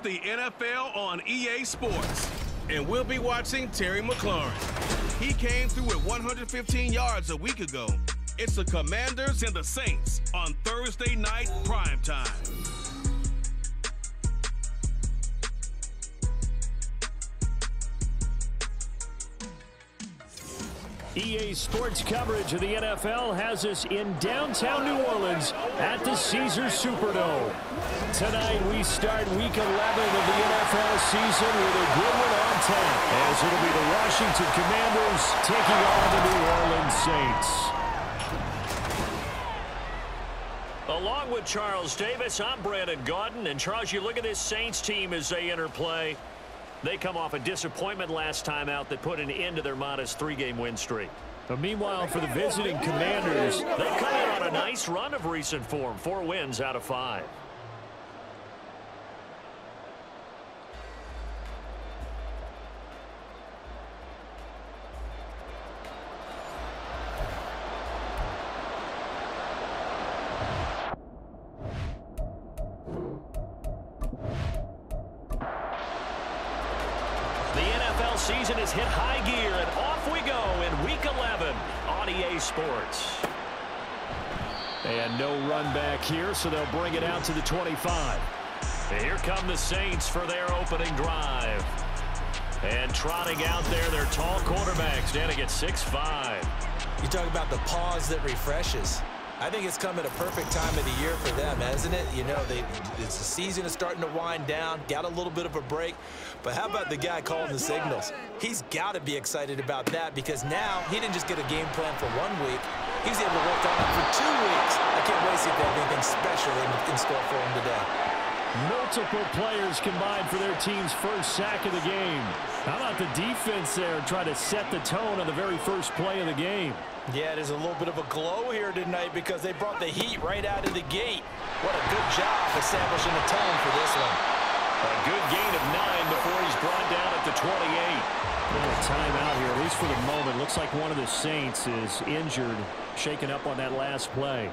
the NFL on EA Sports. And we'll be watching Terry McLaurin. He came through with 115 yards a week ago. It's the Commanders and the Saints on Thursday night primetime. EA Sports coverage of the NFL has us in downtown New Orleans at the Caesars Superdome. Tonight we start week 11 of the NFL season with a good one on tap, as it'll be the Washington Commanders taking on the New Orleans Saints. Along with Charles Davis, I'm Brandon Gaudin. And Charles, you look at this Saints team as they enter play. They come off a disappointment last time out that put an end to their modest 3-game win streak. But meanwhile, for the visiting Commanders, they've come in on a nice run of recent form, 4 wins out of 5. Season has hit high gear, and off we go in Week 11 on EA Sports. And no run back here, so they'll bring it out to the 25. And here come the Saints for their opening drive. And trotting out there, their tall quarterback standing at 6'5". You talk about the pause that refreshes. I think it's come at a perfect time of the year for them, hasn't it? You know, it's the season is starting to wind down, got a little bit of a break. But how about the guy calling the signals? He's got to be excited about that, because now he didn't just get a game plan for 1 week. He was able to work on it for 2 weeks. I can't wait to see if they have anything special in store for him today. Multiple players combined for their team's first sack of the game. How about the defense there trying to set the tone on the very first play of the game? Yeah, there's a little bit of a glow here tonight because they brought the heat right out of the gate. What a good job establishing the tone for this one. A good gain of 9 before he's brought down at the 28. A little timeout here, at least for the moment. Looks like one of the Saints is injured, shaken up on that last play.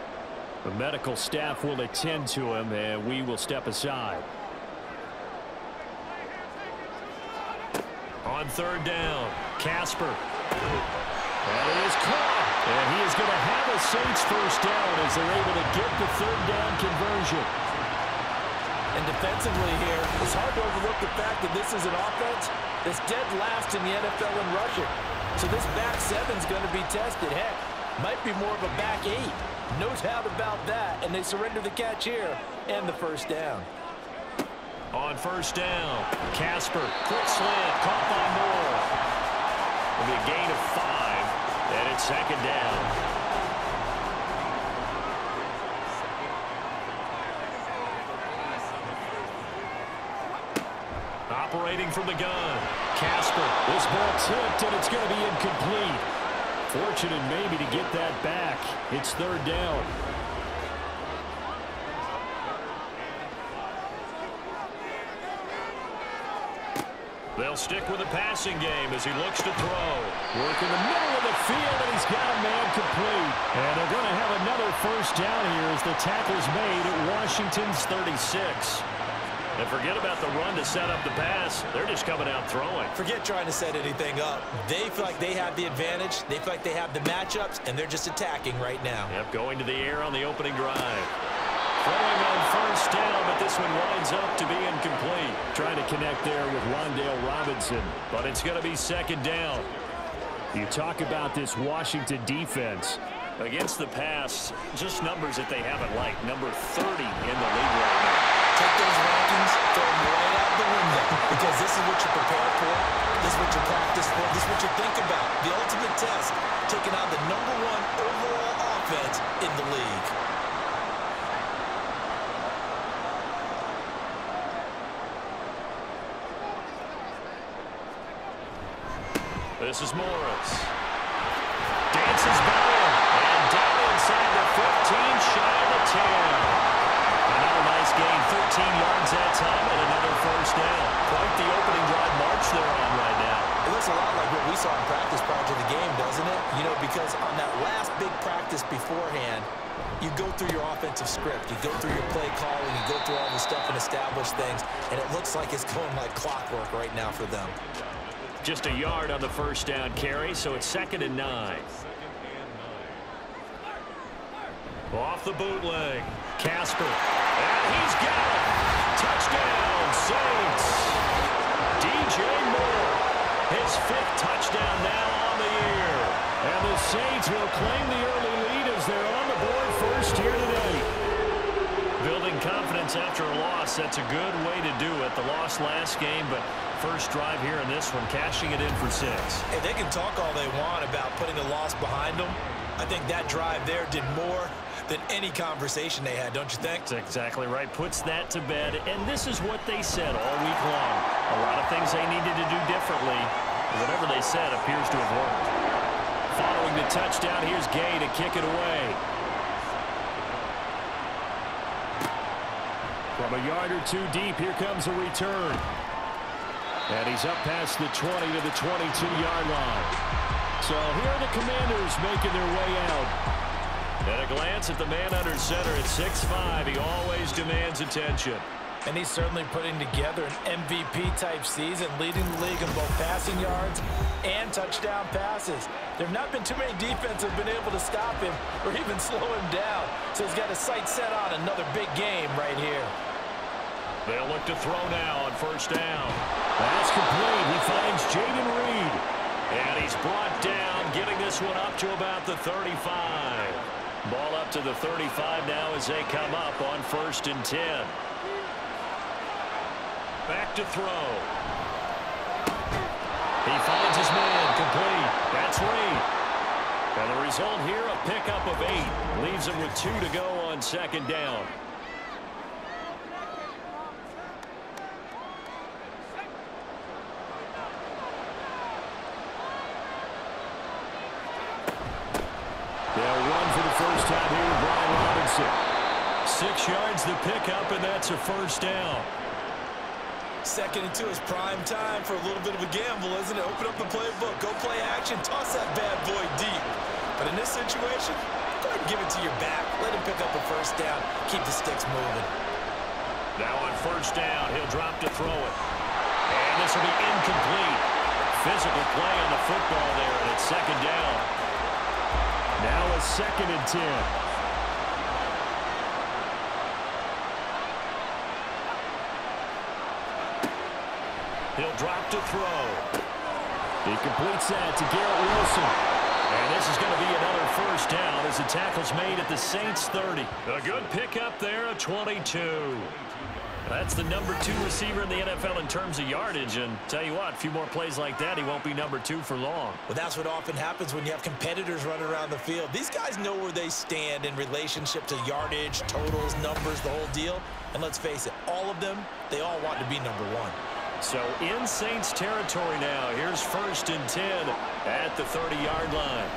The medical staff will attend to him, and we will step aside. On third down, Casper. And it is caught. And he is going to have a Saints first down as they're able to get the third down conversion. And defensively here, it's hard to overlook the fact that this is an offense that's dead last in the NFL in rushing. So this back seven's going to be tested. Heck, might be more of a back 8. No doubt about that. And they surrender the catch here and the first down. On first down, Casper, quick slant, caught by Moore. It'll be a gain of 5, and it's second down. Operating from the gun, Casper. This ball tipped, and it's going to be incomplete. Fortunate maybe to get that back. It's third down. They'll stick with the passing game as he looks to throw. Work in the middle of the field, and he's got a man complete. And they're going to have another first down here as the tackle's made at Washington's 36. And forget about the run to set up the pass. They're just coming out throwing. Forget trying to set anything up. They feel like they have the advantage. They feel like they have the matchups, and they're just attacking right now. Yep, going to the air on the opening drive. Throwing on first down, but this one winds up to be incomplete. Trying to connect there with Rondale Robinson, but it's going to be second down. You talk about this Washington defense. Against the pass, just numbers that they haven't liked. Number 30 in the league right now. Take those rankings, throw them right out the window, because this is what you prepare for, this is what you practice for, this is what you think about. The ultimate test, taking out the #1 overall offense in the league. This is Morris. Dances by him, and down inside the 15, shy of the 10. Another nice gain, 13 yards that time, and another first down. Quite the opening drive march they're on right now. It looks a lot like what we saw in practice prior to the game, doesn't it? You know, because on that last big practice beforehand, You go through your offensive script. You go through your play calling. You go through all the stuff and establish things. And it looks like it's going like clockwork right now for them. Just a yard on the first down carry, so it's 2nd and 9. Off the bootleg. Casper. And he's got it. Touchdown, Saints. DJ Moore. His 5th touchdown now on the year. And the Saints will claim the early lead as they're on the board first here today. Building confidence after a loss, that's a good way to do it. The loss last game, but first drive here in this one, cashing it in for 6. Hey, they can talk all they want about putting a loss behind them. I think that drive there did more than any conversation they had, don't you think? That's exactly right. Puts that to bed, and this is what they said all week long. A lot of things they needed to do differently. Whatever they said appears to have worked. Following the touchdown, here's Gay to kick it away. From a yard or 2 deep, here comes a return. And he's up past the 20 to the 22-yard line. So here are the Commanders making their way out. At a glance at the man under center at 6'5", he always demands attention. And he's certainly putting together an MVP-type season, leading the league in both passing yards and touchdown passes. There have not been too many defenses that have been able to stop him or even slow him down. So he's got his sights set on another big game right here. They'll look to throw now on first down. That's complete. He finds Jaden Reed. And he's brought down, getting this one up to about the 35. Ball up to the 35 now as they come up on 1st and 10. Back to throw. He finds his man, complete. That's Reed. And the result here, a pickup of 8. Leaves him with 2 to go on 2nd down. They'll run for the first time here with Brian Robinson. 6 yards the pickup, and that's a first down. 2nd and 2 is prime time for a little bit of a gamble, isn't it? Open up the playbook, go play action, toss that bad boy deep. But in this situation, go ahead and give it to your back. Let him pick up a first down. Keep the sticks moving. Now on first down, he'll drop to throw it. And this will be incomplete. Physical play on the football there, and it's 2nd down. Now a 2nd and 10. He'll drop to throw. He completes that to Garrett Wilson. And this is going to be another first down as the tackle's made at the Saints 30. A good pickup there, a 22. That's the number 2 receiver in the NFL in terms of yardage. And tell you what, a few more plays like that, he won't be number 2 for long. Well, that's what often happens when you have competitors running around the field. These guys know where they stand in relationship to yardage, totals, numbers, the whole deal. And let's face it, all of them, they all want to be number 1. So in Saints territory now. Here's 1st and 10 at the 30-yard line.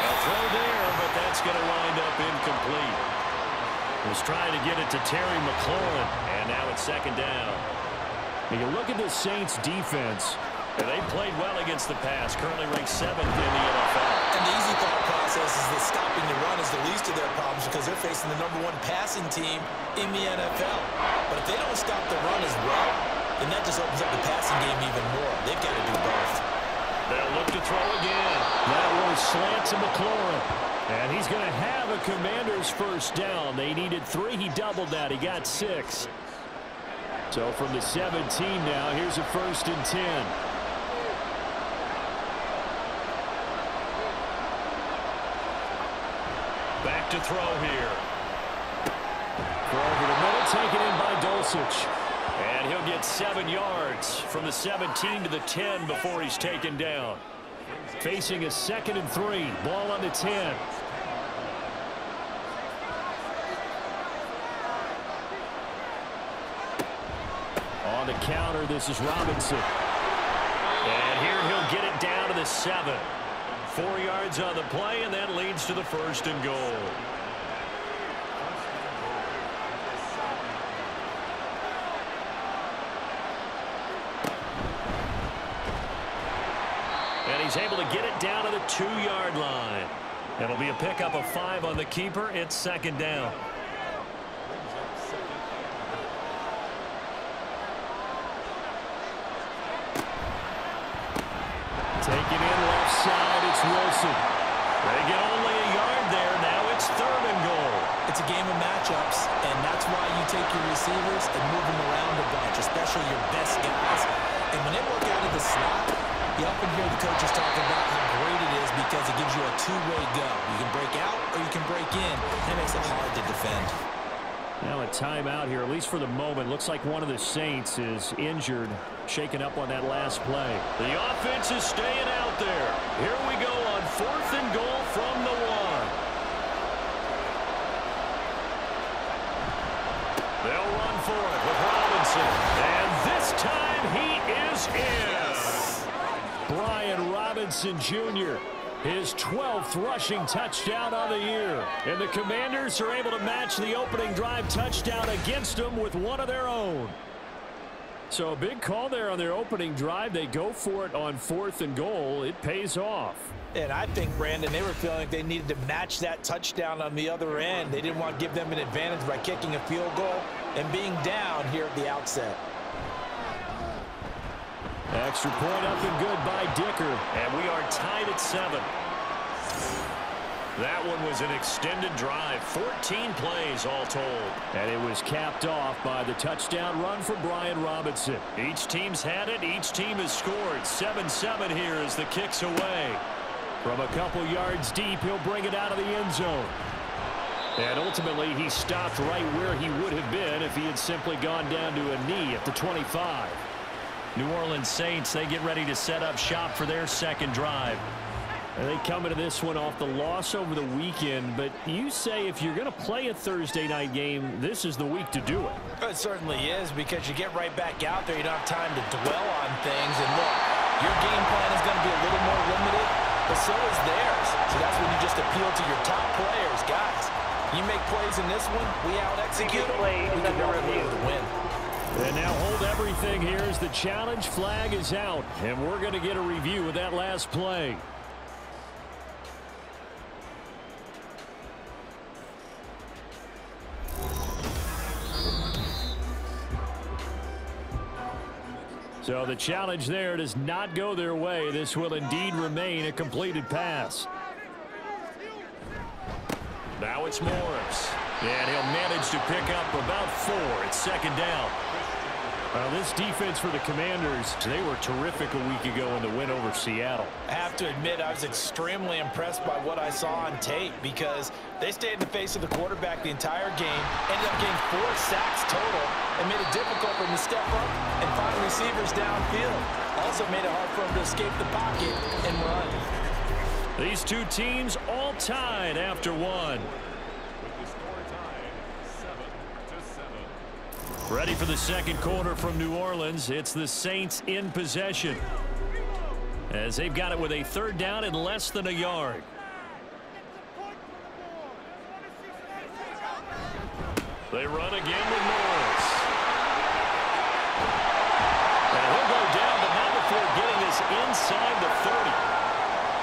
A throw there, but that's going to wind up incomplete. Was trying to get it to Terry McLaurin, and now it's 2nd down. And you look at the Saints defense, and they played well against the pass, currently ranked 7th in the NFL. And the easy thought process is that stopping the run is the least of their problems because they're facing the number 1 passing team in the NFL. But if they don't stop the run as well, then that just opens up the passing game even more. They've got to do both. They'll look to throw again. That one slants to McLaurin. And he's going to have a Commander's first down. They needed 3. He doubled that. He got 6. So from the 17 now, here's a 1st and 10. Back to throw here. For over the middle, taken in by Dulcich. And he'll get 7 yards from the 17 to the 10 before he's taken down. Facing a 2nd and 3. Ball on the 10. On the counter, this is Robinson. And here he'll get it down to the 7. 4 yards on the play, and that leads to the 1st and goal. And he's able to get it down to the 2-yard line. It'll be a pickup of 5 on the keeper. It's second down. Taking in left side, it's Wilson. They get only a yard there. Now it's 3rd and goal. It's a game of matchups, and that's why you take your receivers and move them around a bunch, especially your best guys. And when they work out of the slot, you often hear the coaches talk about how great it is because it gives you a two-way go. You can break out or you can break in. That makes it hard to defend. Now a timeout here, at least for the moment. Looks like one of the Saints is injured, shaken up on that last play. The offense is staying out there. Here we go on 4th and goal from the 1. They'll run for it with Robinson. And this time he is in. Yes. Brian Robinson Jr., his 12th rushing touchdown of the year. And the Commanders are able to match the opening drive touchdown against them with one of their own. So a big call there on their opening drive. They go for it on 4th and goal. It pays off. And I think, Brandon, they were feeling like they needed to match that touchdown on the other end. They didn't want to give them an advantage by kicking a field goal and being down here at the outset. Extra point up and good by Dicker. And we are tied at 7. That one was an extended drive. 14 plays all told. And it was capped off by the touchdown run for Brian Robinson. Each team's had it. Each team has scored. 7-7 here as the kick's away. From a couple yards deep, he'll bring it out of the end zone. And ultimately, he stopped right where he would have been if he had simply gone down to a knee at the 25. New Orleans Saints, they get ready to set up shop for their second drive. And they come into this one off the loss over the weekend, but you say if you're going to play a Thursday night game, this is the week to do it. It certainly is, because you get right back out there. You don't have time to dwell on things. And look, your game plan is going to be a little more limited, but so is theirs. So that's when you just appeal to your top players. Guys, you make plays in this one, we out-execute them, we can walk away with the win. And now hold everything here as the challenge flag is out. And we're going to get a review of that last play. So the challenge there does not go their way. This will indeed remain a completed pass. Now it's Morris. And he'll manage to pick up about 4. It's second down. Well, this defense for the Commanders, they were terrific a week ago in the win over Seattle. I have to admit, I was extremely impressed by what I saw on tape, because they stayed in the face of the quarterback the entire game, ended up getting 4 sacks total, and made it difficult for him to step up and find receivers downfield. Also made it hard for him to escape the pocket and run. These two teams all tied after 1. Ready for the second quarter from New Orleans. It's the Saints in possession, as they've got it with a 3rd down and less than a yard. They run again with Morris. And he'll go down, but not before getting this inside the 30.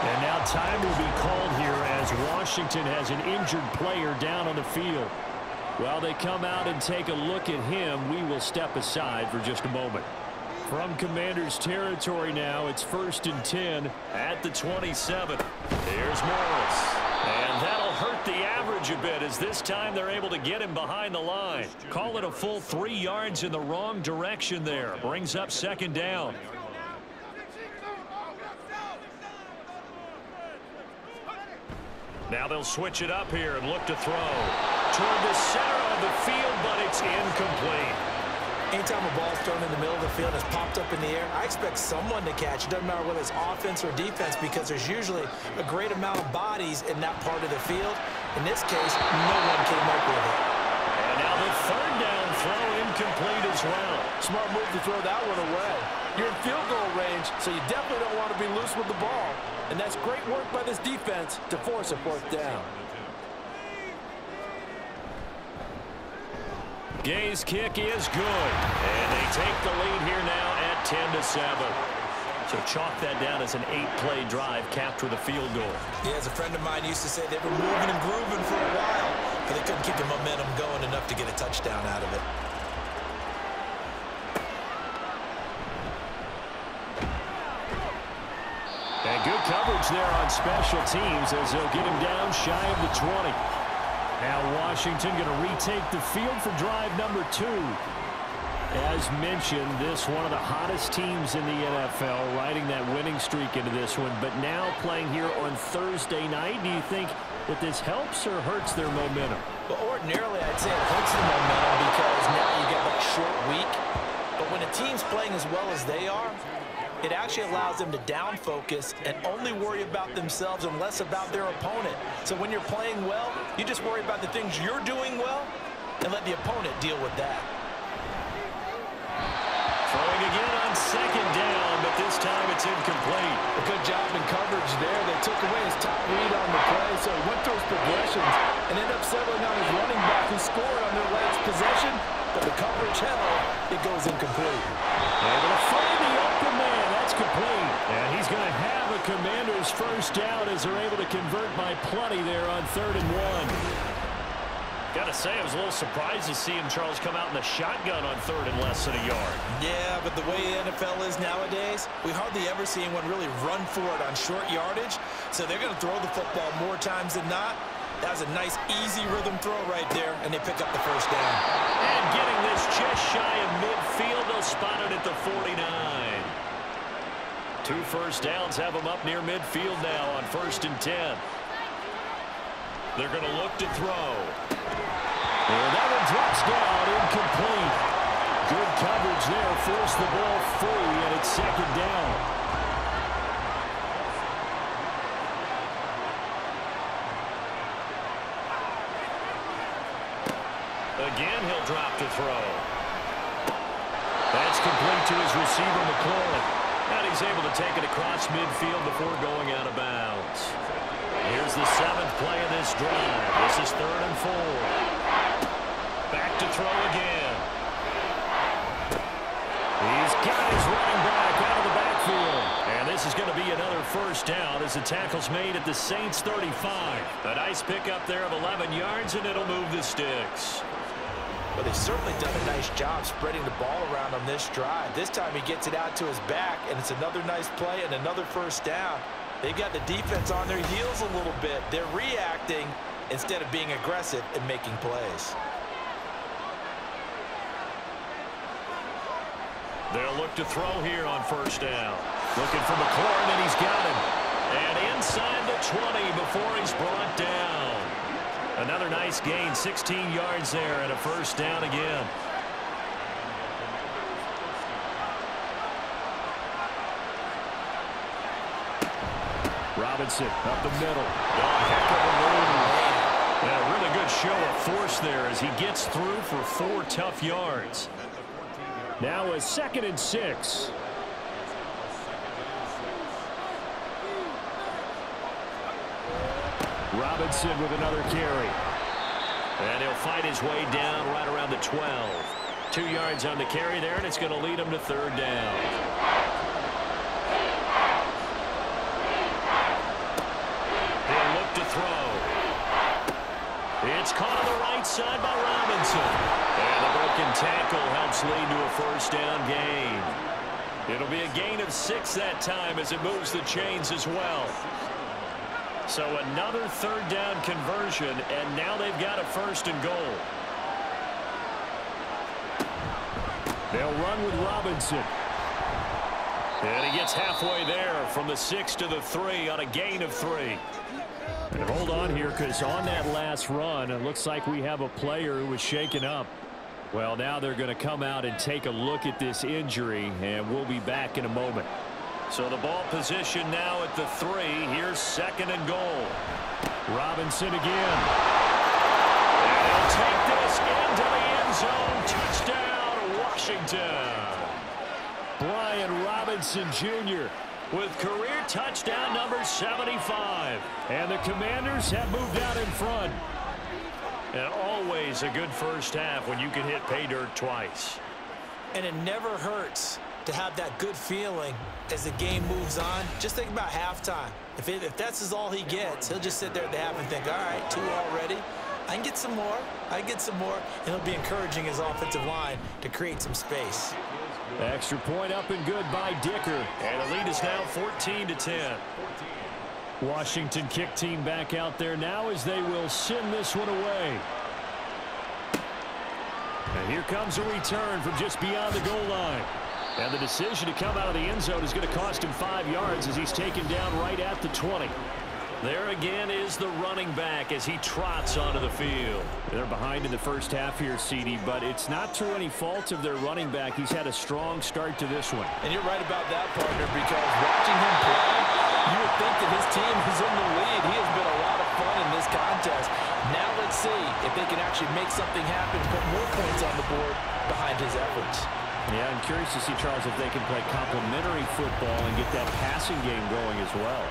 And now time will be called here as Washington has an injured player down on the field. While they come out and take a look at him, we will step aside for just a moment. From Commanders territory now, it's 1st and 10 at the 27. Here's Morris. And that'll hurt the average a bit, as this time they're able to get him behind the line. Call it a full 3 yards in the wrong direction there. Brings up second down. Now they'll switch it up here and look to throw toward the center of the field, but it's incomplete. Anytime a ball's thrown in the middle of the field and it's popped up in the air, I expect someone to catch. It doesn't matter whether it's offense or defense, because there's usually a great amount of bodies in that part of the field. In this case, no one came up with it. And now the 3rd down throw incomplete as well. Smart move to throw that one away. You're in field goal range, so you definitely don't want to be loose with the ball. And that's great work by this defense to force a 4th down. Gay's kick is good. And they take the lead here now at 10-7. So chalk that down as an 8-play drive capped with a field goal. Yeah, as a friend of mine used to say, they were moving and grooving for a while, but they couldn't keep the momentum going enough to get a touchdown out of it. And good coverage there on special teams as they'll get him down shy of the 20. Now Washington going to retake the field for drive number 2. As mentioned, this one of the hottest teams in the NFL, riding that winning streak into this one, but now playing here on Thursday night. Do you think that this helps or hurts their momentum? Well, ordinarily, I'd say it hurts the momentum because now you get that short week. But when a team's playing as well as they are, it actually allows them to down focus and only worry about themselves and less about their opponent. So when you're playing well, you just worry about the things you're doing well and let the opponent deal with that. Throwing again on second down, but this time it's incomplete. A good job in coverage there. They took away his top read on the play, so he went through his progressions and ended up settling on his running back who scored on their last possession, but the coverage held. It goes incomplete. Able to find the open man. That's complete. And he's going to have a Commander's first down as they're able to convert by plenty there on 3rd and 1. Got to say, I was a little surprised to see him, Charles, come out in the shotgun on 3rd and less than a yard. Yeah, but the way the NFL is nowadays, we hardly ever see anyone really run for it on short yardage. So they're going to throw the football more times than not. That was a nice, easy rhythm throw right there, and they pick up the first down. And getting this just shy of midfield, they'll spot it at the 49. 2 first downs have them up near midfield now on 1st and 10. They're going to look to throw. And that one drops down, incomplete. Good coverage there, forced the ball free, and it's 2nd down. Again, he'll drop to throw. That's complete to his receiver, McLaurin. And he's able to take it across midfield before going out of bounds. Here's the 7th play of this drive. This is 3rd and 4. Back to throw again. He's got his running back out of the backfield. And this is going to be another first down as the tackle's made at the Saints' 35. A nice pickup there of 11 yards, and it'll move the sticks. Well, they've certainly done a nice job spreading the ball around on this drive. This time he gets it out to his back, and it's another nice play and another first down. They've got the defense on their heels a little bit. They're reacting instead of being aggressive and making plays. They'll look to throw here on first down. Looking for McLaurin, and he's got him. And inside the 20 before he's brought down. Another nice gain, 16 yards there, and a first down again. Robinson up the middle. Oh, heck of a move. And a really good show of force there as he gets through for 4 tough yards. Now a 2nd and 6. Robinson with another carry. And he'll fight his way down right around the 12. 2 yards on the carry there, and it's going to lead him to 3rd down. He'll look to throw. It's caught on the right side by Robinson. And the broken tackle helps lead to a first down gain. It'll be a gain of 6 that time as it moves the chains as well. So another 3rd down conversion, and now they've got a 1st and goal. They'll run with Robinson. And he gets halfway there from the 6 to the 3 on a gain of 3. And hold on here, because on that last run, it looks like we have a player who was shaken up. Well, now they're going to come out and take a look at this injury, and we'll be back in a moment. So the ball position now at the 3. Here's 2nd and goal. Robinson again. And he'll take this into the end zone. Touchdown, Washington. Brian Robinson Jr. with career touchdown number 75. And the Commanders have moved out in front. And always a good first half when you can hit pay dirt twice. And it never hurts to have that good feeling as the game moves on. Just think about halftime. If that's all he gets, he'll just sit there at the half and think, all right, 2 already. I can get some more. I can get some more. And he'll be encouraging his offensive line to create some space. Extra point up and good by Dicker. And the lead is now 14-10. Washington kick team back out there now as they will send this one away. And here comes a return from just beyond the goal line. And the decision to come out of the end zone is going to cost him 5 yards as he's taken down right at the 20. There again is the running back as he trots onto the field. They're behind in the first half here, CD, but it's not through any fault of their running back. He's had a strong start to this one. And you're right about that, partner, because watching him play, you would think that his team is in the lead. He has been a lot of fun in this contest. Now let's see if they can actually make something happen, put more points on the board behind his efforts. Yeah, I'm curious to see, Charles, if they can play complementary football and get that passing game going as well.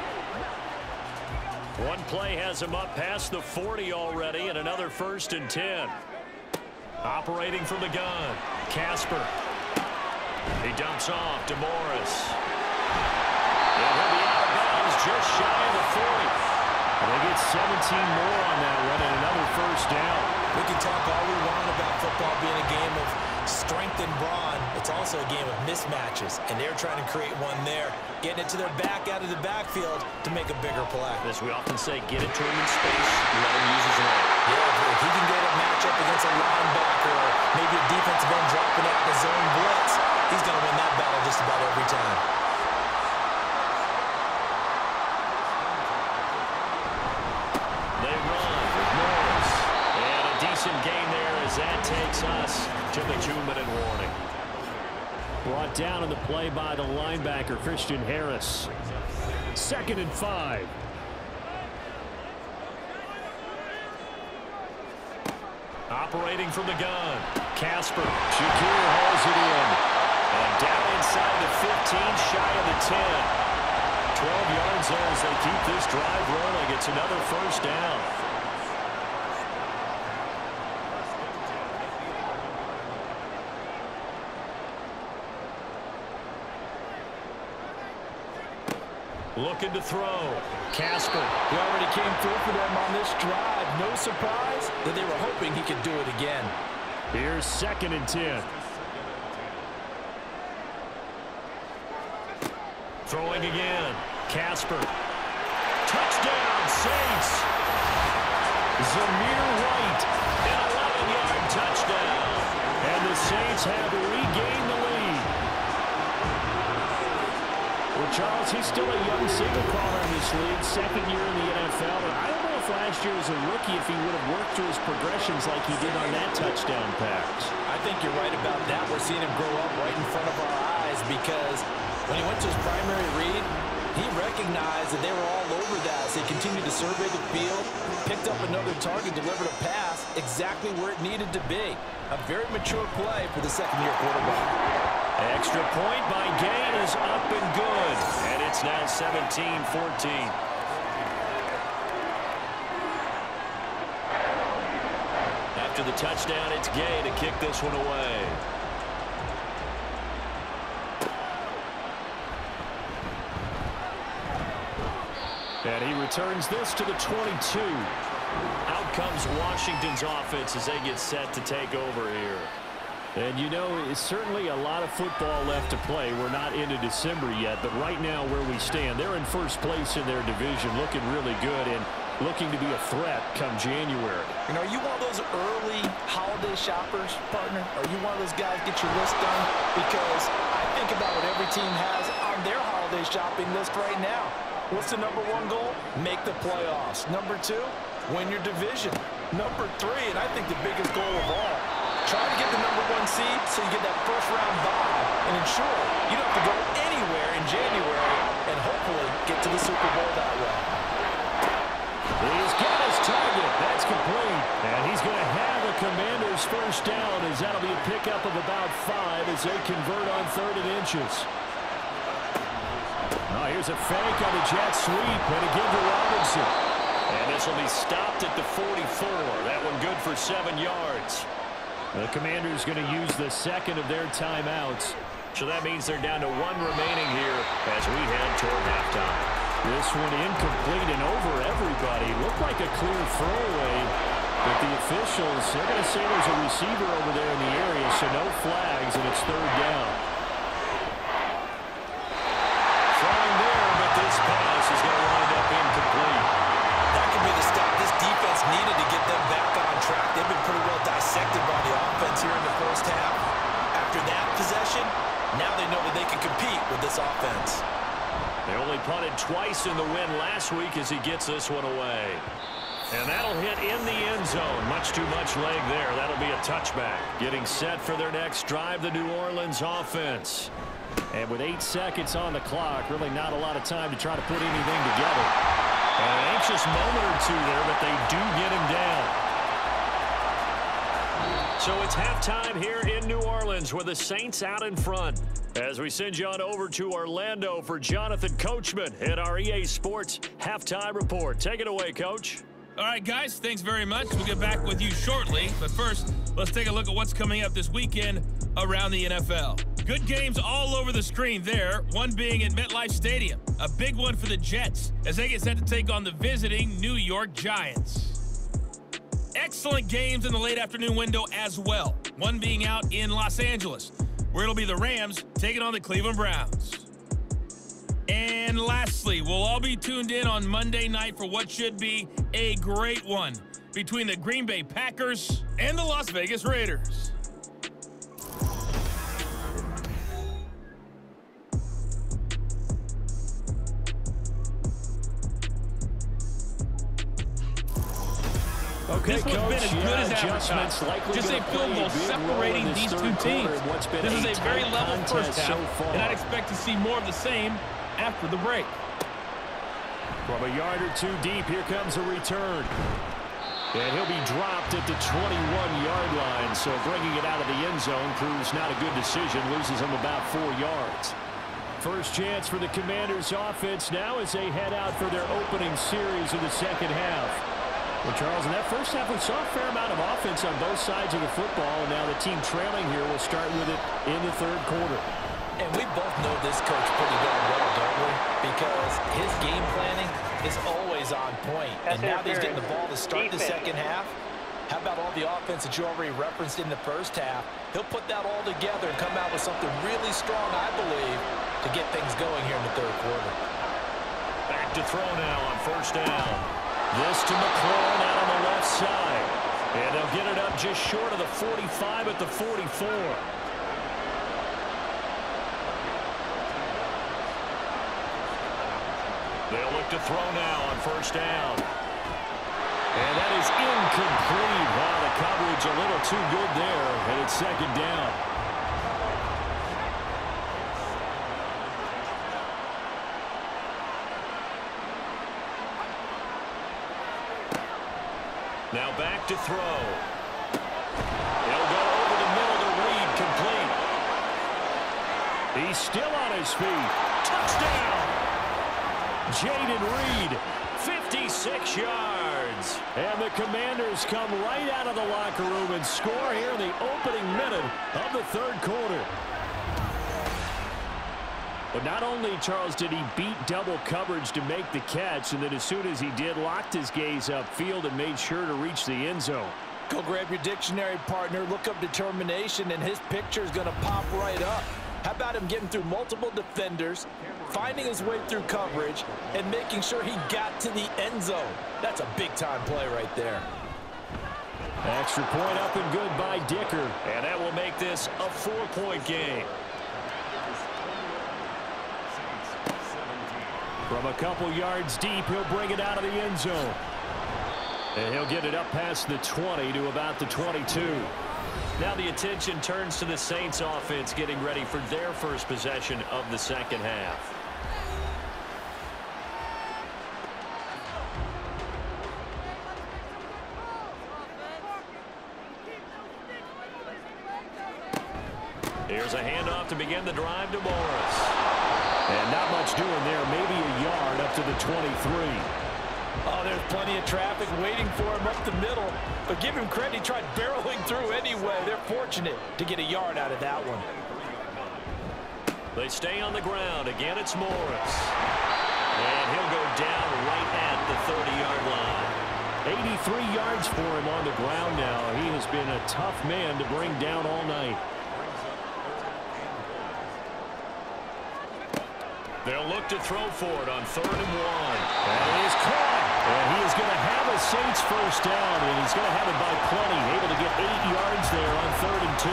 One play has him up past the 40 already, and another 1st and 10. Operating from the gun, Casper. He dumps off to Morris. And he'll be out of bounds just shy of the 40. And they get 17 more on that one and another 1st down. We can talk all we want about football being a game of strength and brawn. It's also a game of mismatches, and they're trying to create one there, getting it to their back out of the backfield to make a bigger play. As we often say, get it to him in space, let him use his leg. Yeah, if he can get a matchup against a linebacker or maybe a defensive end dropping it in the zone blitz, he's going to win that battle just about every time. They run with Morris. And a decent gain there as that takes us to the 2-minute warning. Brought down in the play by the linebacker, Christian Harris. 2nd and 5. Operating from the gun, Casper. Shakir hauls it in. And down inside the 15, shy of the 10. 12 yards there as they keep this drive rolling. It's another 1st down. Looking to throw. Casper. He already came through for them on this drive. No surprise that they were hoping he could do it again. Here's 2nd and 10. Throwing again. Casper. Touchdown, Saints. Zamir White. An 11-yard touchdown. And the Saints have regained the lead. Well, Charles, he's still a young signal caller in this league, 2nd year in the NFL. And I don't know if last year as a rookie if he would have worked through his progressions like he did on that touchdown pass. I think you're right about that. We're seeing him grow up right in front of our eyes because when he went to his primary read, he recognized that they were all over that. So he continued to survey the field, picked up another target, delivered a pass exactly where it needed to be. A very mature play for the 2nd-year quarterback. Extra point by Gain is up and good. And it's now 17-14. After the touchdown, it's Gay to kick this one away. And he returns this to the 22. Out comes Washington's offense as they get set to take over here. And, you know, it's certainly a lot of football left to play. We're not into December yet, but right now where we stand, they're in 1st place in their division, looking really good and looking to be a threat come January. You know, are you one of those early holiday shoppers, partner? Are you one of those guys get your list done? Because I think about what every team has on their holiday shopping list right now. What's the #1 goal? Make the playoffs. #2, win your division. #3, and I think the biggest goal of all, try to get the #1 seed so you get that 1st-round bye and ensure you don't have to go anywhere in January and hopefully get to the Super Bowl that way. He's got his target. That's complete. And he's going to have a Commander's 1st down as that'll be a pickup of about 5 as they convert on 3rd and inches. Oh, here's a fake on the jet sweep and again to Robinson. And this will be stopped at the 44. That one good for 7 yards. The Commanders going to use the second of their timeouts. So that means they're down to one remaining here as we head toward halftime. This one incomplete and over everybody. Looked like a clear throwaway, but the officials, they're going to say there's a receiver over there in the area, so no flags, and it's third down. Throwing there, but this pass is going to wind up incomplete. That could be the stop this defense needed to get them back on track. They've been pretty well dissected by the offense here in the first half. After that possession, now they know that they can compete with this offense. They only punted twice in the win last week as he gets this one away. And that'll hit in the end zone. Much too much leg there. That'll be a touchback. Getting set for their next drive, the New Orleans offense. And with 8 seconds on the clock, really not a lot of time to try to put anything together. An anxious moment or two there, but they do get him down. So it's halftime here in New Orleans with the Saints out in front. As we send you on over to Orlando for Jonathan Coachman at our EA Sports Halftime Report. Take it away, Coach. All right, guys, thanks very much. We'll get back with you shortly. But first, let's take a look at what's coming up this weekend around the NFL. Good games all over the screen there, one being at MetLife Stadium. A big one for the Jets as they get set to take on the visiting New York Giants. Excellent games in the late afternoon window as well, one being out in Los Angeles, where it'll be the Rams taking on the Cleveland Browns. And lastly, we'll all be tuned in on Monday night for what should be a great one between the Green Bay Packers and the Las Vegas Raiders. Okay, this one's Coach, been as good as advertised. Just a field goal separating these two teams. This is a very level first half, and I'd expect to see more of the same after the break. From a yard or two deep, here comes a return. And he'll be dropped at the 21-yard line, so bringing it out of the end zone proves not a good decision, loses him about 4 yards. First chance for the Commanders' offense now as they head out for their opening series of the second half. Well, Charles, in that first half, we saw a fair amount of offense on both sides of the football, and now the team trailing here will start with it in the third quarter. And we both know this coach pretty darn well, don't we? Because his game planning is always on point. And now that he's getting the ball to start the second half, how about all the offense that you already referenced in the first half? He'll put that all together and come out with something really strong, I believe, to get things going here in the third quarter. Back to throw now on first down. This to McLaurin out on the left side. And they'll get it up just short of the 45 at the 44. They'll look to throw now on first down. And that is incomplete. Wow, the coverage a little too good there, and it's second down. Now back to throw. He'll go over the middle to Reed, complete. He's still on his feet. Touchdown! Jaden Reed, 56 yards. And the Commanders come right out of the locker room and score here in the opening minute of the third quarter. But not only, Charles, did he beat double coverage to make the catch, and then as soon as he did, locked his gaze upfield and made sure to reach the end zone. Go grab your dictionary, partner, look up determination, and his picture is going to pop right up. How about him getting through multiple defenders, finding his way through coverage, and making sure he got to the end zone? That's a big-time play right there. Extra point up and good by Dicker. And that will make this a 4-point game. From a couple yards deep, he'll bring it out of the end zone. And he'll get it up past the 20 to about the 22. Now the attention turns to the Saints offense getting ready for their first possession of the second half. Here's a handoff to begin the drive to Morris. And not much doing there, maybe a yard up to the 23. Oh, there's plenty of traffic waiting for him up the middle. But give him credit, he tried barreling through anyway. They're fortunate to get a yard out of that one. They stay on the ground. Again, it's Morris. And he'll go down right at the 30-yard line. 83 yards for him on the ground now. He has been a tough man to bring down all night. They'll look to throw for it on 3rd and 1. That is caught. And he is going to have a Saints first down, and he's going to have it by plenty. Able to get 8 yards there on 3rd and 2.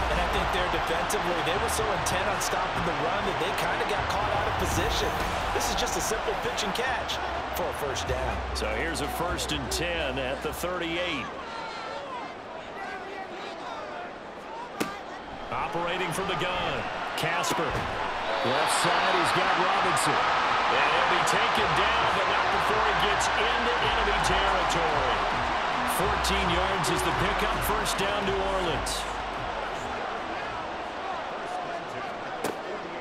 And I think there defensively, they were so intent on stopping the run that they kind of got caught out of position. This is just a simple pitch and catch for a first down. So here's a 1st and 10 at the 38. Operating from the gun, Casper. Left side, he's got Robinson. And he'll be taken down, but not before he gets into enemy territory. 14 yards is the pickup. First down, New Orleans.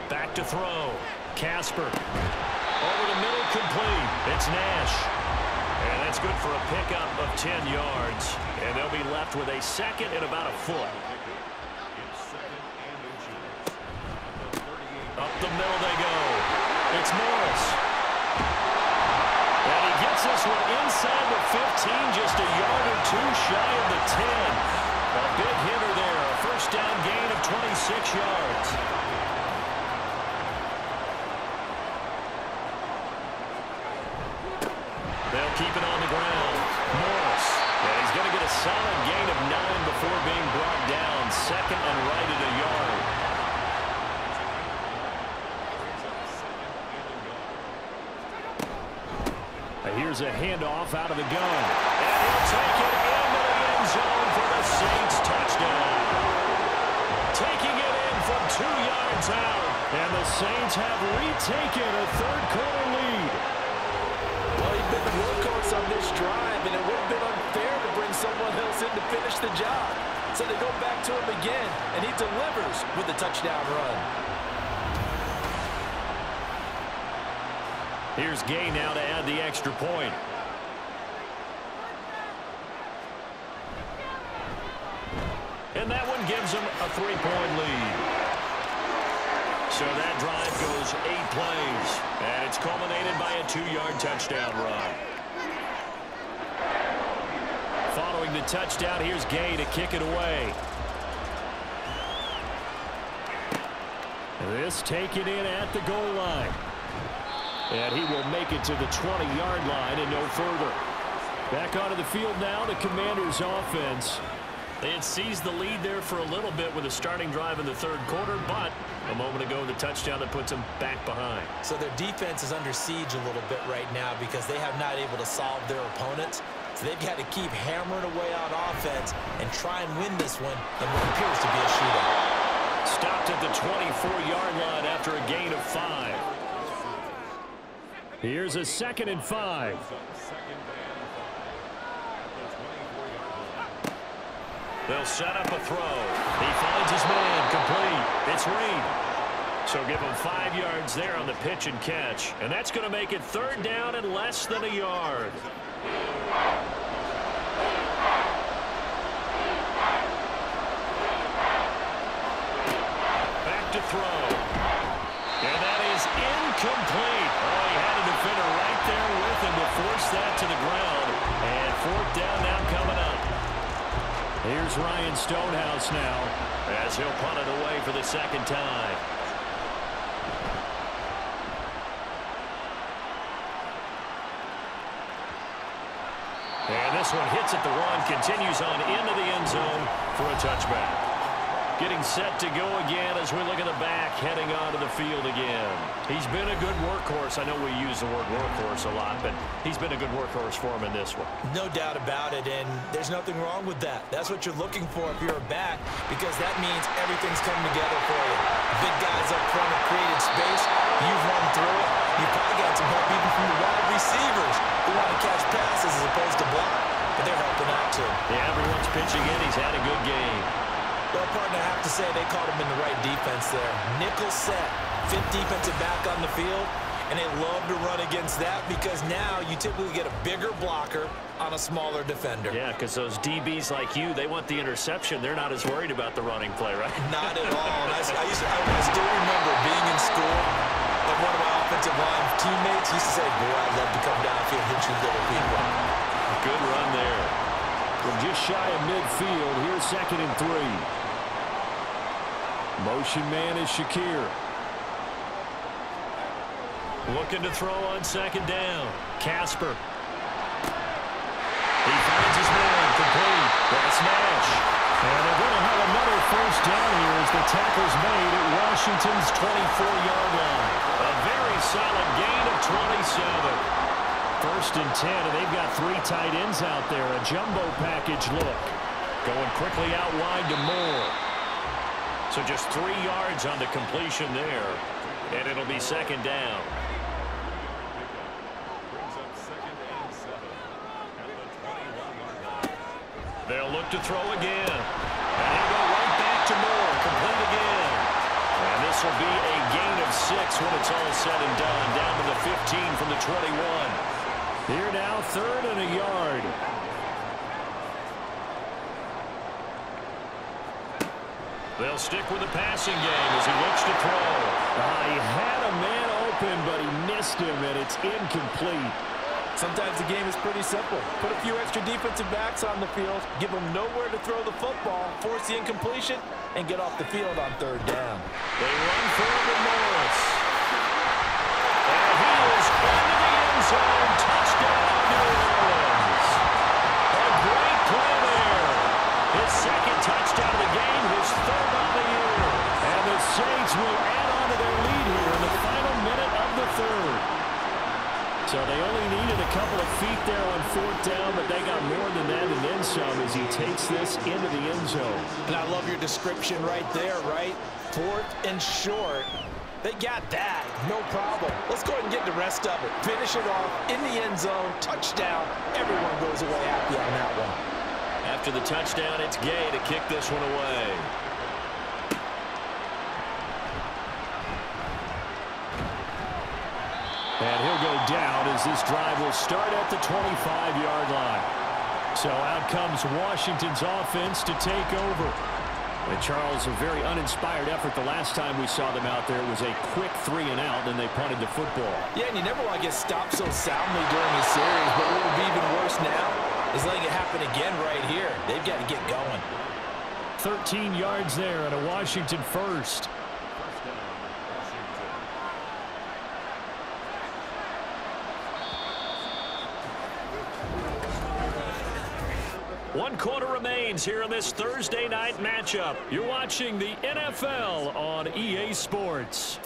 Back to throw. Casper. Over the middle, complete. It's Nash. And that's good for a pickup of 10 yards. And they'll be left with a second and about a foot. Up the middle they go. It's Morris. And he gets this one inside the 15, just a yard or two shy of the 10. A big hitter there. A first down gain of 26 yards. They'll keep it on the ground. Morris. And he's going to get a solid gain of 9 before being brought down. Second and right at a yard. Here's a handoff out of the gun. And he'll take it into the end zone for the Saints touchdown. Taking it in from 2 yards out. And the Saints have retaken a third-quarter lead. Well, he's been the workhorse on this drive, and it would have been unfair to bring someone else in to finish the job. So they go back to him again, and he delivers with a touchdown run. Here's Gay now to add the extra point. And that one gives them a 3-point lead. So that drive goes 8 plays. And it's culminated by a 2-yard touchdown run. Following the touchdown, here's Gay to kick it away. This taken in at the goal line. And he will make it to the 20-yard line and no further. Back onto the field now, the Commanders' offense. They had seized the lead there for a little bit with a starting drive in the third quarter, but a moment ago, the touchdown that puts them back behind. So their defense is under siege a little bit right now because they have not able to solve their opponents. So they've got to keep hammering away on offense and try and win this one in what appears to be a shootout. Stopped at the 24-yard line after a gain of 5. Here's a 2nd and 5. They'll set up a throw. He finds his man, complete. It's Reed. So give him 5 yards there on the pitch and catch. And that's going to make it 3rd down and less than a yard. Back to throw. And that is incomplete. Oh, he had a defender right there with him to force that to the ground. And 4th down now coming up. Here's Ryan Stonehouse now as he'll punt it away for the 2nd time. And this one hits at the 1, continues on into the end zone for a touchback. Getting set to go again as we look at the back, heading onto the field again. He's been a good workhorse. I know we use the word workhorse a lot, but he's been a good workhorse for him in this one. No doubt about it, and there's nothing wrong with that. That's what you're looking for if you're a back, because that means everything's coming together for you. Big guys up front have created space. You've run through it. You've probably got some help even from the wide receivers who want to catch passes as opposed to block, but they're helping out too. Yeah, everyone's pitching in. He's had a good game. Well, partner, I have to say they called him in the right defense there. Nickel set, 5th defensive back on the field, And they love to run against that because now you typically get a bigger blocker on a smaller defender. Yeah, because those DBs like you, they want the interception. They're not as worried about the running play, right? Not at all. I still remember being in school, and one of my offensive line teammates used to say, boy, I'd love to come downfield and hit you little people. Good run there. From just shy of midfield, here's 2nd and 3. Motion man is Shakir. Looking to throw on 2nd down. Casper. He finds his man, complete. That's Nash. And they're going to have another first down here as the tackle's made at Washington's 24-yard line. A very solid gain of 27. 1st and 10, and they've got 3 tight ends out there. A jumbo package look. Going quickly out wide to Moore. So just 3 yards on the completion there. And it'll be 2nd down. They'll look to throw again. And he'll go right back to Moore. Complete again. And this will be a gain of 6 when it's all said and done. Down to the 15 from the 21. Here now, 3rd and a yard. They'll stick with the passing game as he looks to throw. He had a man open, but he missed him, and it's incomplete. Sometimes the game is pretty simple. Put a few extra defensive backs on the field, give them nowhere to throw the football, force the incompletion, and get off the field on 3rd down. They run forward with Morris. And he is into the end zone. Touchdown, New Orleans. A great play there. His 2nd touchdown of the game, his 3rd on the year. And the Saints will add on to their lead here in the final minute of the 3rd. So they only needed a couple of feet there on 4th down, but they got more than that and then some as he takes this into the end zone. And I love your description right there, right? 4th and short. They got that. No problem. Let's go ahead and get the rest of it. Finish it off in the end zone. Touchdown. Everyone goes away happy on that one. After the touchdown, it's Gay to kick this one away. And he'll go down as this drive will start at the 25-yard line. So out comes Washington's offense to take over. And Charles, a very uninspired effort the last time we saw them out there. It was a quick 3 and out, then they punted the football. Yeah, and you never want to get stopped so soundly during a series, but what would be even worse now is letting it happen again right here. They've got to get going. 13 yards there and a Washington first. One quarter remains here in this Thursday night matchup. You're watching the NFL on EA Sports.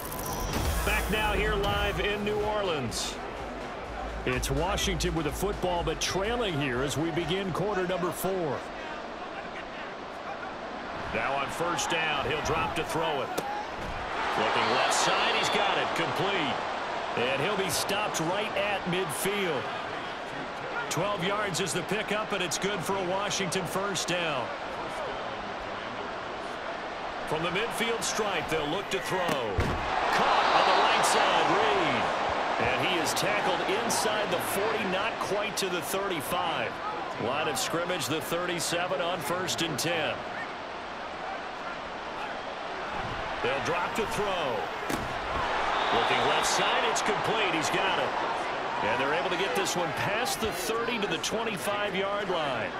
Back now here live in New Orleans. It's Washington with the football, but trailing here as we begin quarter number 4. Now on 1st down, he'll drop to throw it. Looking left side, he's got it, complete. And he'll be stopped right at midfield. 12 yards is the pickup, and it's good for a Washington 1st down. From the midfield stripe, they'll look to throw. Caught on the right side, Reed. And he is tackled inside the 40, not quite to the 35. Line of scrimmage, the 37 on 1st and 10. They'll drop to throw. Looking left side, it's complete. He's got it. And they're able to get this one past the 30 to the 25-yard line.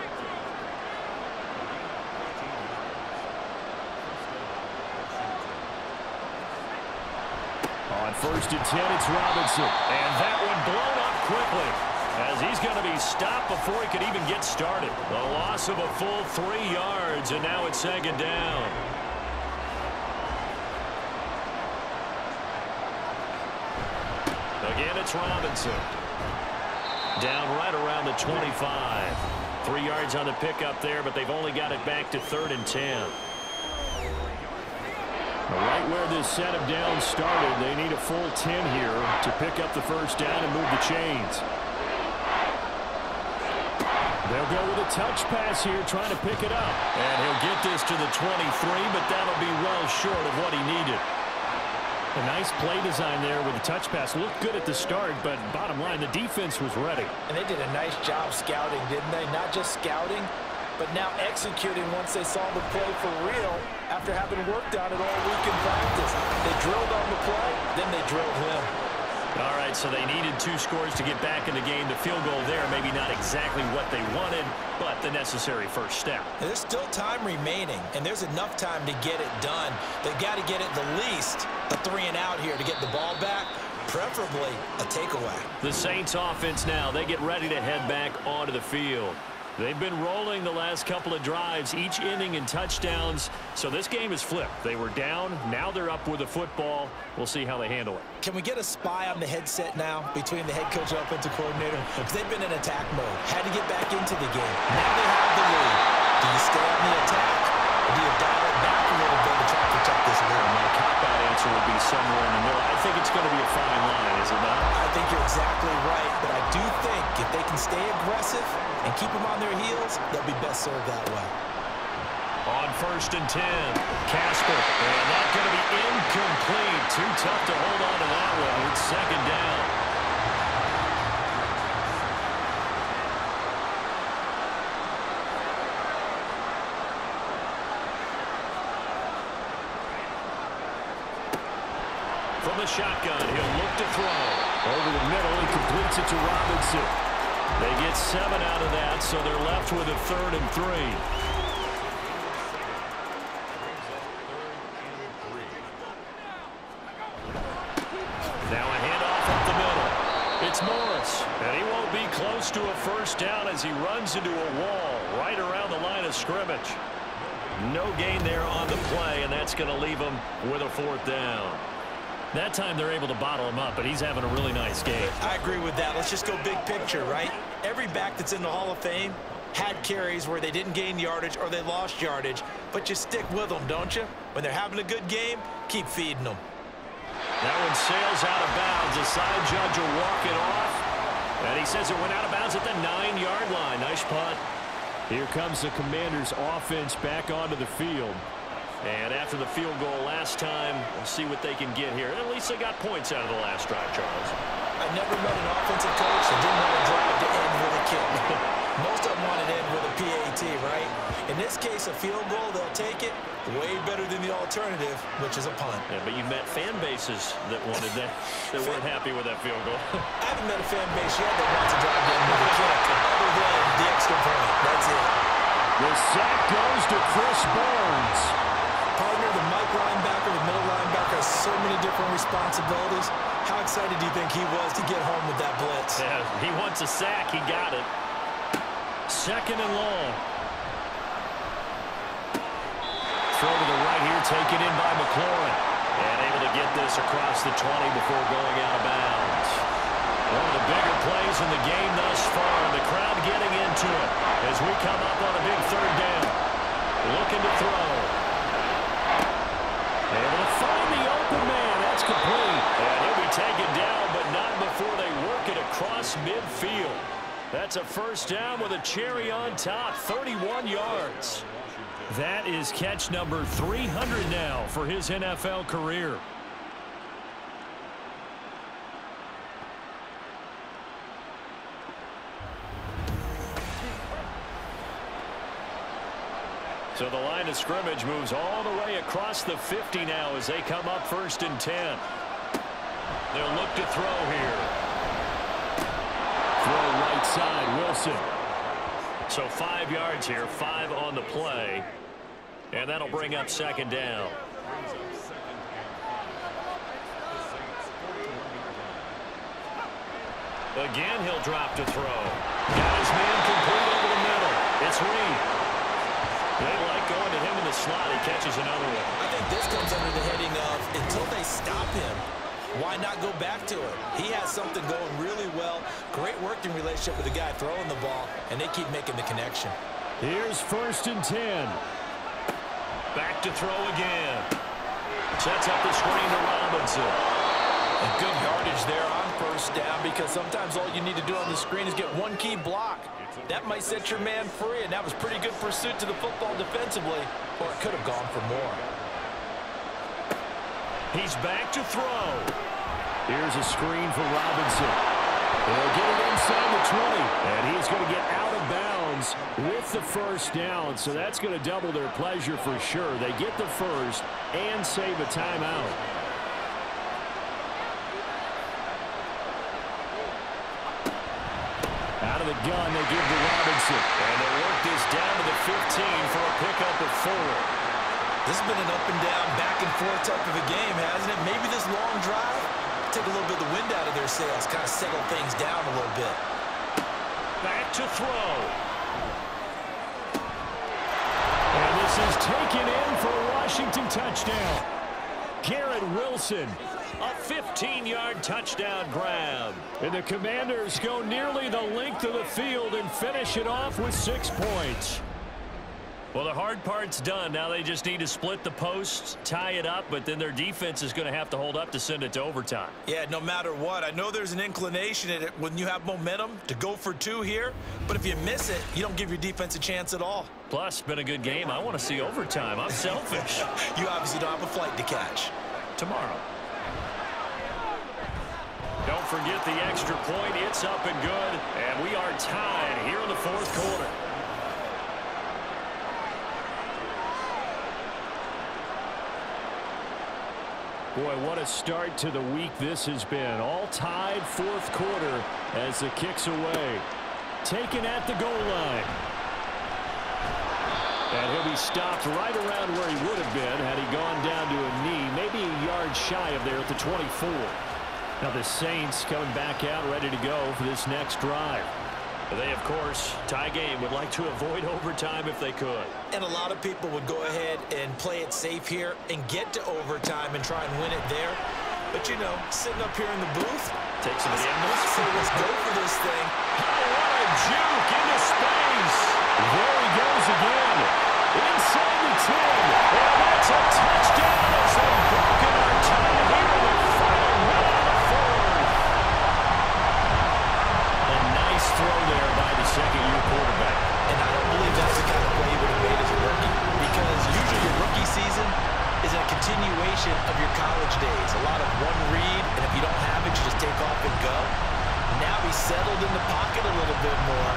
On 1st and 10, it's Robinson. And that one blown up quickly as he's going to be stopped before he could even get started. The loss of a full 3 yards, and now it's 2nd down. Again, it's Robinson. Down right around the 25. 3 yards on the pickup there, but they've only got it back to 3rd and 10. Right where this set of downs started, they need a full 10 here to pick up the 1st down and move the chains. They'll go with a touch pass here, trying to pick it up. And he'll get this to the 23, but that'll be well short of what he needed. A nice play design there with the touch pass. Looked good at the start, but bottom line, the defense was ready. And they did a nice job scouting, didn't they? Not just scouting, but now executing once they saw the play for real after having worked on it all week in practice. They drilled on the play, then they drilled him. All right, so they needed 2 scores to get back in the game. The field goal there, maybe not exactly what they wanted, but the necessary first step. There's still time remaining, and there's enough time to get it done. They've got to get at the least a 3-and-out here to get the ball back, preferably a takeaway. The Saints offense now, they get ready to head back onto the field. They've been rolling the last couple of drives, each inning in touchdowns. So this game is flipped. They were down. Now they're up with the football. We'll see how they handle it. Can we get a spy on the headset now between the head coach and offensive coordinator? Because they've been in attack mode. Had to get back into the game. Now they have the lead. Do you stay on the attack, or do you dial it back a little bit to try to protect this lead? My cop-out answer would be somewhere in the middle. I think it's going to be a fine line, is it not? I think you're exactly right, but I do think if they can stay aggressive and keep them on their heels, they'll be best served that way. On 1st and 10, Casper, and that's going to be incomplete. Too tough to hold on to that one. It's 2nd down. From the shotgun, he'll look to throw. Over the middle, he completes it to Robinson. They get 7 out of that, so they're left with a 3rd and 3. Now a handoff up the middle. It's Morris, and he won't be close to a first down as he runs into a wall right around the line of scrimmage. No gain there on the play, and that's going to leave him with a 4th down. That time they're able to bottle him up, but he's having a really nice game. I agree with that. Let's just go big picture, right? Every back that's in the Hall of Fame had carries where they didn't gain yardage or they lost yardage, but you stick with them, don't you? When they're having a good game, keep feeding them. That one sails out of bounds. A side judge will walk it off, and he says it went out of bounds at the 9-yard line. Nice punt. Here comes the Commanders' offense back onto the field. And after the field goal last time, we'll see what they can get here. At least they got points out of the last drive, Charles. I never met an offensive coach that didn't want to drive to end with a kick. Most of them want to end with a PAT, right? In this case, a field goal, they'll take it. Way better than the alternative, which is a punt. Yeah, but you've met fan bases that wanted that, that weren't happy with that field goal. I haven't met a fan base yet that wants to drive to end with a kick, other than the extra point. That's it. The sack goes to Chris Burns. Partner, the Mike linebacker, the middle linebacker has so many different responsibilities. How excited do you think he was to get home with that blitz? Yeah, he wants a sack. He got it. 2nd and long. Throw to the right here, taken in by McLaurin. And able to get this across the 20 before going out of bounds. One of the bigger plays in the game thus far. The crowd getting into it as we come up on a big 3rd down. Looking to throw. Able to find the open man. That's complete. And he'll be taken down, but not before they work it across midfield. That's a 1st down with a cherry on top, 31 yards. That is catch number 300 now for his NFL career. So the line of scrimmage moves all the way across the 50 now as they come up 1st and 10. They'll look to throw here. Throw right side, Wilson. So 5 yards here, 5 on the play. And that'll bring up 2nd down. Again, he'll drop to throw. Got his man complete over the middle. It's Reed. They like going to him in the slot. He catches another one. I think this comes under the heading of until they stop him, why not go back to it? He has something going really well. Great working relationship with the guy throwing the ball, and they keep making the connection. Here's 1st and 10. Back to throw again. Sets up the screen to Robinson. And good yardage there on 1st down, because sometimes all you need to do on the screen is get one key block. That might set your man free, and that was pretty good pursuit to the football defensively, or it could have gone for more. He's back to throw. Here's a screen for Robinson. He'll get it inside the 20, and he's going to get out of bounds with the first down, so that's going to double their pleasure for sure. They get the first and save a timeout. Out of the gun, they give to Robinson, and they work this down to the 15 for a pickup of 4. This has been an up-and-down, back-and-forth type of a game, hasn't it? Maybe this long drive take a little bit of the wind out of their sails, kind of settle things down a little bit. Back to throw. And this is taken in for a Washington touchdown. Garrett Wilson, a 15-yard touchdown grab. And the Commanders go nearly the length of the field and finish it off with 6 points. Well, the hard part's done. Now they just need to split the posts, tie it up, but then their defense is going to have to hold up to send it to overtime. Yeah, no matter what. I know there's an inclination in it when you have momentum to go for 2 here, but if you miss it, you don't give your defense a chance at all. Plus, been a good game. I want to see overtime. I'm selfish. You obviously don't have a flight to catch. Tomorrow. Don't forget the extra point. It's up and good, and we are tied here in the 4th quarter. Boy, what a start to the week this has been. All tied 4th quarter as the kick's away. Taken at the goal line. And he'll be stopped right around where he would have been had he gone down to a knee, maybe a yard shy of there at the 24. Now the Saints coming back out ready to go for this next drive. They, of course, tie game, would like to avoid overtime if they could. And a lot of people would go ahead and play it safe here and get to overtime and try and win it there. But, you know, sitting up here in the booth, take some gambles. Let's go for this thing. Oh, what a juke into space. There he goes again. Inside the 10. And that's a touchdown as they've broken our tie here in the final minute of the 4th. A nice throw there by the second-year quarterback. And I don't believe that's the kind of play you would have made as a rookie, because usually your rookie season is a continuation of your college days. A lot of one read, and if you don't have it, you just take off and go. Now he's settled in the pocket a little bit more,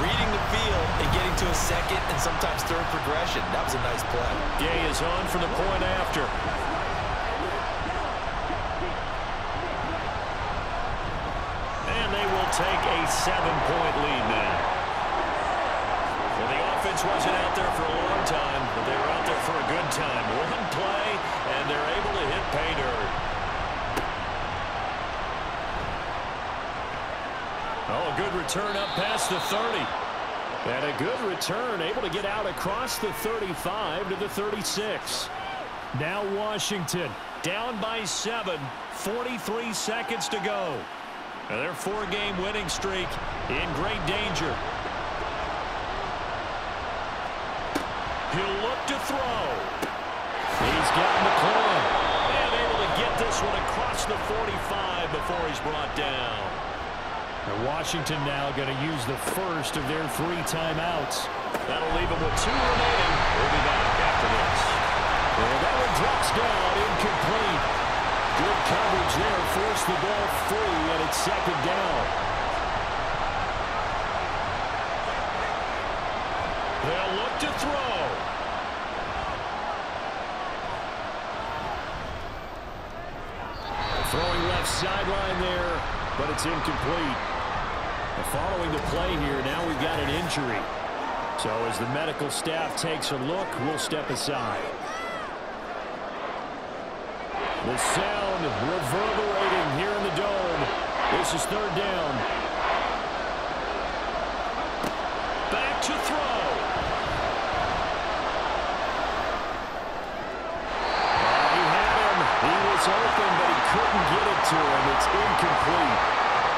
reading the field and getting to a second and sometimes third progression. That was a nice play. Gay is on for the point after. And they will take a 7-point lead now. Well, the offense wasn't out there for a long time, but they were out there for a good time. One play, and they're able to hit pay dirt. Oh, a good return up past the 30. And a good return, able to get out across the 35 to the 36. Now Washington down by 7, 43 seconds to go. And their 4-game winning streak in great danger. He'll look to throw. He's got McClellan. And able to get this one across the 45 before he's brought down. And Washington now going to use the first of their 3 timeouts. That'll leave them with 2 remaining. We'll be back after this. Well, that one drops down, incomplete. Good coverage there, forced the ball free, and it's 2nd down. They'll look to throw. Throwing left sideline there, but it's incomplete. Following the play here, now we've got an injury. So as the medical staff takes a look, we'll step aside. The sound reverberating here in the dome. This is 3rd down. Back to throw. He had him. He was open, but he couldn't get it to him. It's incomplete.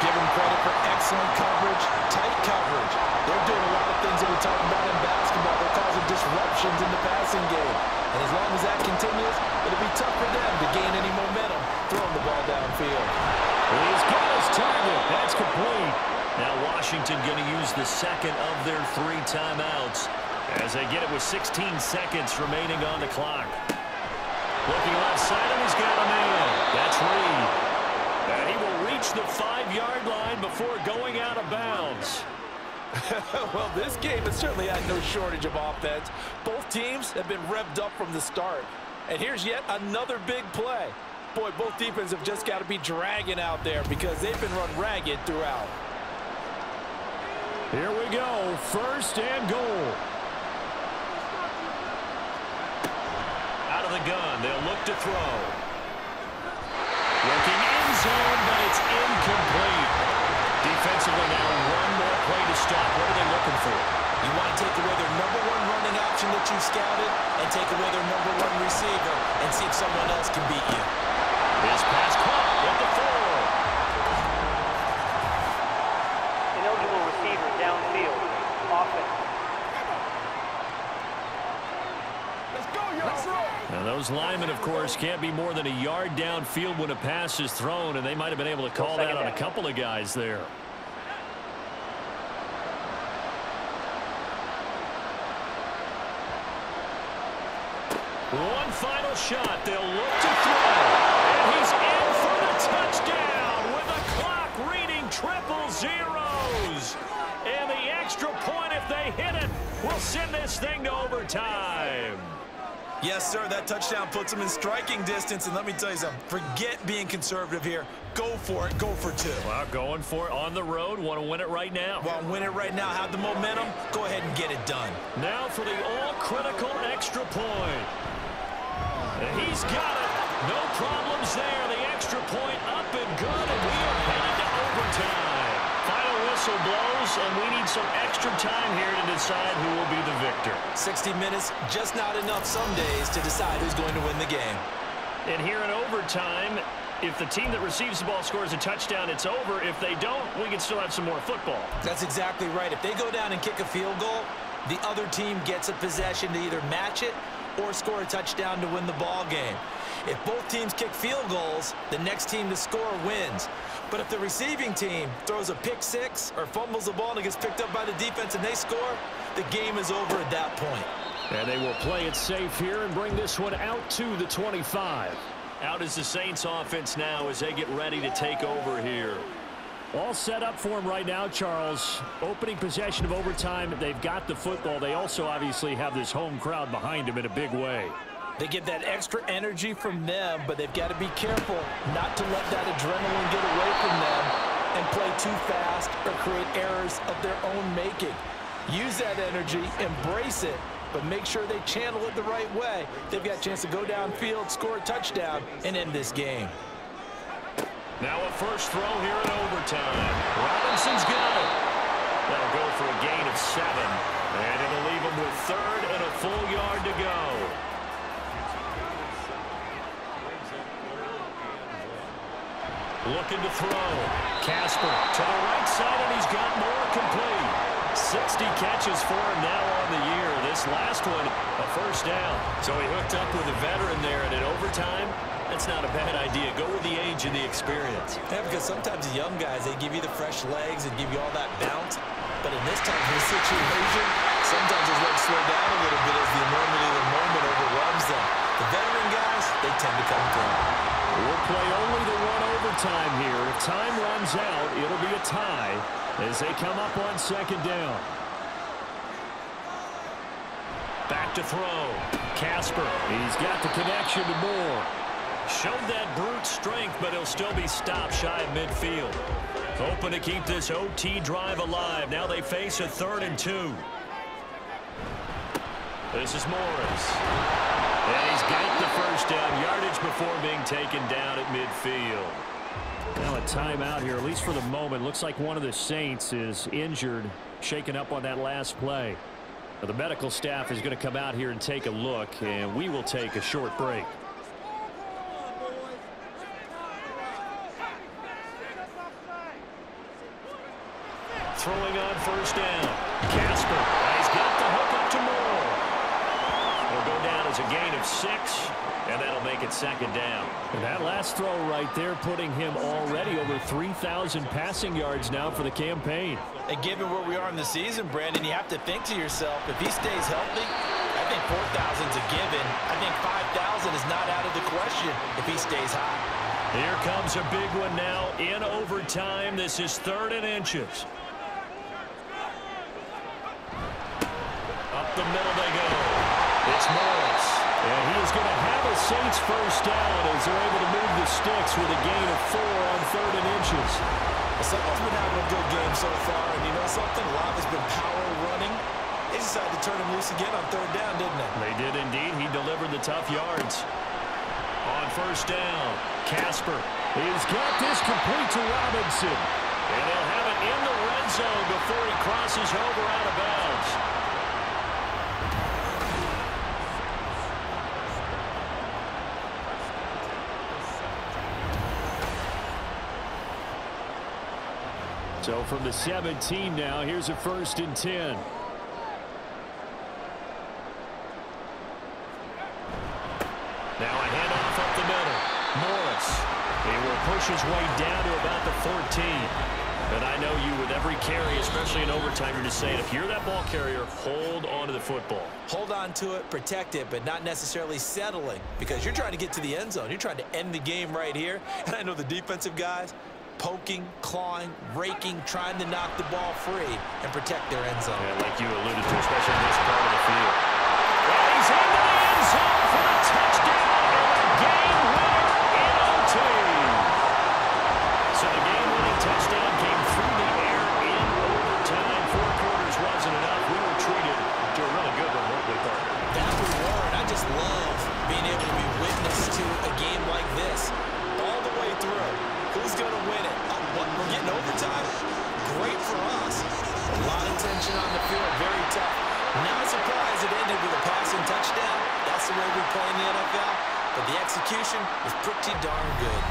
Give him credit for excellent coverage, tight coverage. They're doing a lot of things that we talk about in basketball. They're causing disruptions in the passing game. And as long as that continues, it'll be tough for them to gain any momentum throwing the ball downfield. He's got his target. That's complete. Now Washington going to use the 2nd of their 3 timeouts as they get it with 16 seconds remaining on the clock. Looking left side, and he's got a man. That's Reed. And he will reach the 5-yard line before going out of bounds. Well, this game has certainly had no shortage of offense. Both teams have been revved up from the start. And here's yet another big play. Boy, both defenses have just got to be dragging out there because they've been run ragged throughout. Here we go, 1st and goal. Out of the gun, they'll look to throw. Looking in zone, but it's incomplete. Defensively now, one more play to stop. What are they looking for? You want to take away their #1 running option that you scouted and take away their #1 receiver and see if someone else can beat you. This pass caught at the 4. Ineligible receiver downfield. Offense. Now those linemen, of course, can't be more than a yard downfield when a pass is thrown, and they might have been able to call that on a couple of guys there. One final shot. They'll look to throw. And he's in for the touchdown with the clock reading 000. And the extra point, if they hit it, will send this thing to overtime. Yes, sir, that touchdown puts them in striking distance. And let me tell you something, forget being conservative here. Go for it, go for 2. Well, going for it on the road. Want to win it right now. Well, win it right now, have the momentum, go ahead and get it done. Now for the all-critical extra point. And he's got it. No problems there. The extra point up and good, and we are headed to overtime. Final whistle blows, and we need some extra time here to decide who will be the victor. 60 minutes, just not enough some days to decide who's going to win the game. And here in overtime, if the team that receives the ball scores a touchdown, it's over. If they don't, we can still have some more football. That's exactly right. If they go down and kick a field goal, the other team gets a possession to either match it or score a touchdown to win the ball game. If both teams kick field goals, the next team to score wins. But if the receiving team throws a pick 6 or fumbles the ball and it gets picked up by the defense and they score, the game is over at that point. And they will play it safe here and bring this one out to the 25. Out is the Saints offense now as they get ready to take over here. All set up for them right now, Charles. Opening possession of overtime. They've got the football. They also obviously have this home crowd behind them in a big way. They get that extra energy from them, but they've got to be careful not to let that adrenaline get away from them and play too fast or create errors of their own making. Use that energy, embrace it, but make sure they channel it the right way. They've got a chance to go downfield, score a touchdown, and end this game. Now a first throw here in overtime. Robinson's got it. That'll go for a gain of 7. And it'll leave him with 3rd and a full yard to go. Looking to throw. Casper to the right side, and he's got more complete. 60 catches for him now on the year. This last one, a first down. So he hooked up with a veteran there, and in overtime, that's not a bad idea. Go with the age and the experience. Yeah, because sometimes the young guys, they give you the fresh legs and give you all that bounce. But in this type of situation, sometimes his legs slow down a little bit as the enormity of the moment overwhelms them. The veteran guys, they tend to come through. We'll play only the one overtime here. If time runs out, it'll be a tie as they come up on 2nd down. Back to throw. Casper, he's got the connection to Moore. Showed that brute strength, but he'll still be stopped shy of midfield. Hoping to keep this OT drive alive. Now they face a 3rd and 2. This is Morris. And he's got the first down. Yardage before being taken down at midfield. Now a timeout here, at least for the moment. Looks like one of the Saints is injured, shaken up on that last play. Now the medical staff is going to come out here and take a look, and we will take a short break. Throwing on first down. Casper. He's got the hook up to Moore. It'll go down as a gain of 6, and that'll make it 2nd down. And that last throw right there putting him already over 3,000 passing yards now for the campaign. And given where we are in the season, Brandon, you have to think to yourself, if he stays healthy, I think think 4,000's a given. I think 5,000 is not out of the question if he stays high. Here comes a big one now in overtime. This is 3rd and inches. Up the middle they go. It's Morris. And he is going to have a Saints first down as they're able to move the sticks with a gain of 4 on 3rd and inches. Well, someone's been having a good game so far, and you know something? A lot has been power running. They decided to turn him loose again on 3rd down, didn't they? They did indeed. He delivered the tough yards. On first down, Casper. He's got this complete to Robinson. And he'll have it in the red zone before he crosses over out of bounds. So from the 17 now, here's a 1st and 10. Now a handoff up the middle. Morris. He will push his way down to about the 14. And I know you, with every carry, especially in overtime, you're just saying, if you're that ball carrier, hold on to the football. Hold on to it, protect it, but not necessarily settling, because you're trying to get to the end zone. You're trying to end the game right here. And I know the defensive guys, poking, clawing, raking, trying to knock the ball free and protect their end zone. Yeah, like you alluded to, especially in this part of the field. Well, he's into the end zone for the touchdown and a game-winner in OT. So the game-winning touchdown came through the air in overtime. 4 quarters wasn't enough. We were treated to a really good one, weren't we, partner? That we were, and I just love being able to be witness to a game like this all the way through. Who's going to win it? What, we're getting overtime? Great for us. A lot of tension on the field, very tough. Not surprised it ended with a passing touchdown. That's the way we play in the NFL. But the execution was pretty darn good.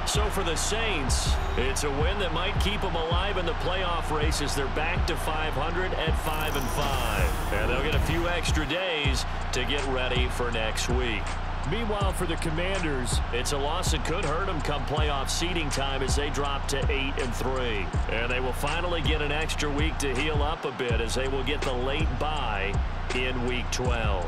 So for the Saints, it's a win that might keep them alive in the playoff race as they're back to 500 at 5-5. And they'll get a few extra days to get ready for next week. Meanwhile, for the Commanders, it's a loss that could hurt them come playoff seeding time as they drop to 8-3. And they will finally get an extra week to heal up a bit as they will get the late bye in Week 12.